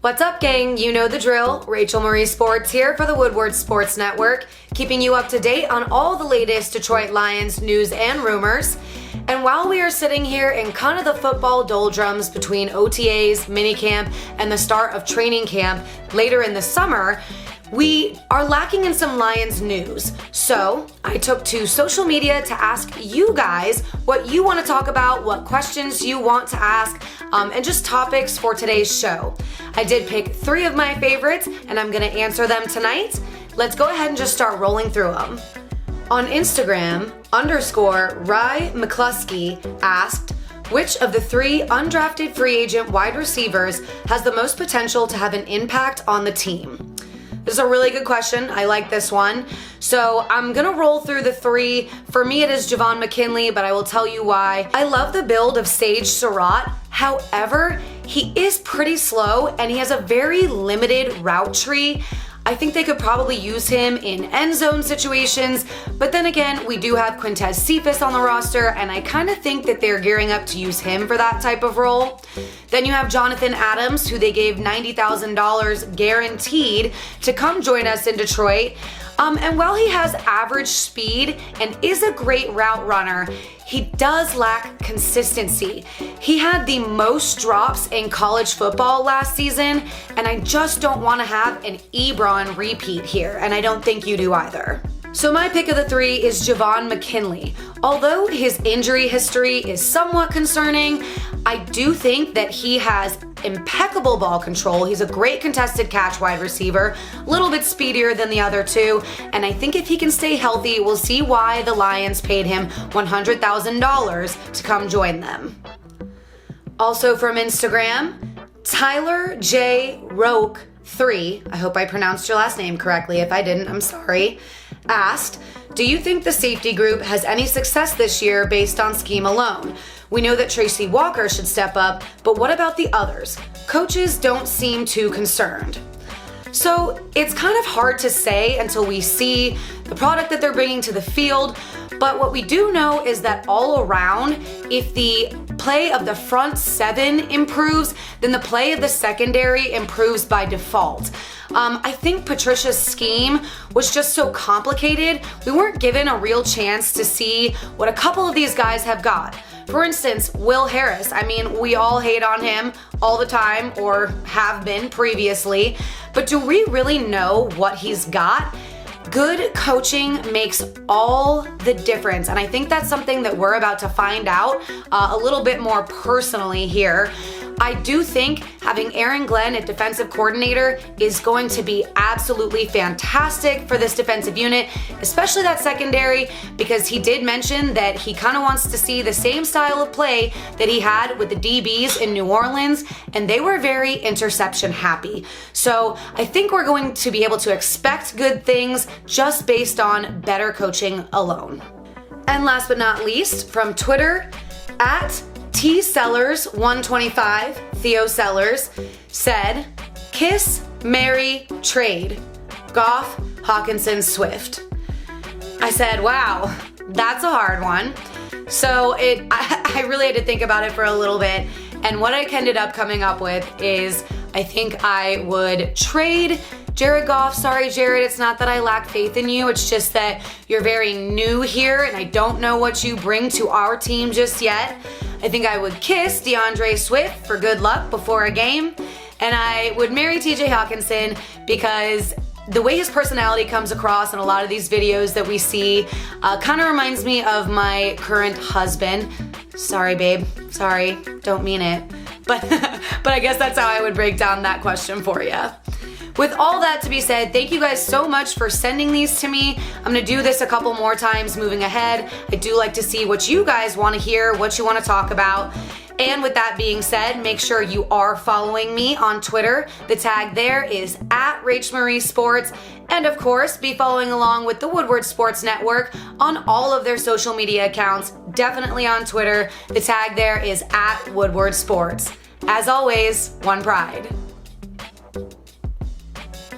What's up, gang? You know the drill. RachelMarieSports here for the Woodward Sports Network, keeping you up to date on all the latest Detroit Lions news and rumors. And while we are sitting here in kind of the football doldrums between OTAs, minicamp, and the start of training camp later in the summer, we are lacking in some Lions news. So I took to social media to ask you guys what you want to talk about, what questions you want to ask, and just topics for today's show. I did pick 3 of my favorites, and I'm going to answer them tonight. Let's go ahead and just start rolling through them. On Instagram, _Rye McCluskey asked, which of the 3 undrafted free agent wide receivers has the most potential to have an impact on the team? This is a really good question. I like this one. So I'm going to roll through the 3. For me, it is Javon McKinley, but I will tell you why. I love the build of Sage Surratt. However, he is pretty slow and he has a very limited route tree. I think they could probably use him in end zone situations, but then again, we do have Quintez Cephas on the roster, and I kind of think that they're gearing up to use him for that type of role. Then you have Jonathan Adams, who they gave $90,000 guaranteed to come join us in Detroit. And while he has average speed and is a great route runner, he does lack consistency. He had the most drops in college football last season, and I just don't want to have an Ebron repeat here, and I don't think you do either. So my pick of the 3 is Javon McKinley. Although his injury history is somewhat concerning, I do think that he has impeccable ball control. He's a great contested catch wide receiver, a little bit speedier than the other 2, and I think if he can stay healthy, we'll see why the Lions paid him $100,000 to come join them. Also from Instagram, Tyler J. Roke 3, I hope I pronounced your last name correctly. If I didn't, I'm sorry, asked, do you think the safety group has any success this year based on scheme alone? We know that Tracy Walker should step up, but what about the others? Coaches don't seem too concerned. So it's kind of hard to say until we see the product that they're bringing to the field, but what we do know is that all around, if the play of the front 7 improves, then the play of the secondary improves by default. I think Patricia's scheme was just so complicated, we weren't given a real chance to see what a couple of these guys have got. For instance, Will Harris. I mean, we all hate on him all the time, or have been previously, but do we really know what he's got? Good coaching makes all the difference, and I think that's something that we're about to find out a little bit more personally here. I do think having Aaron Glenn at defensive coordinator is going to be absolutely fantastic for this defensive unit, especially that secondary, because he did mention that he kind of wants to see the same style of play that he had with the DBs in New Orleans, and they were very interception happy. So I think we're going to be able to expect good things just based on better coaching alone. And last but not least, from Twitter, at T Sellers 125, Theo Sellers, said, kiss, marry, trade, Goff, Hawkinson, Swift. I said, wow, that's a hard one. So I really had to think about it for a little bit, and what I ended up coming up with is I think I would trade Jared Goff. Sorry, Jared, it's not that I lack faith in you. It's just that you're very new here, and I don't know what you bring to our team just yet. I think I would kiss DeAndre Swift for good luck before a game, and I would marry TJ Hawkinson because the way his personality comes across in a lot of these videos that we see kind of reminds me of my current husband. Sorry, babe. Sorry. Don't mean it. But I guess that's how I would break down that question for you. With all that to be said, thank you guys so much for sending these to me. I'm going to do this a couple more times moving ahead. I do like to see what you guys want to hear, what you want to talk about. And with that being said, make sure you are following me on Twitter. The tag there is at RachelMarieSports. And of course, be following along with the Woodward Sports Network on all of their social media accounts, definitely on Twitter. The tag there is at Woodward Sports. As always, one pride.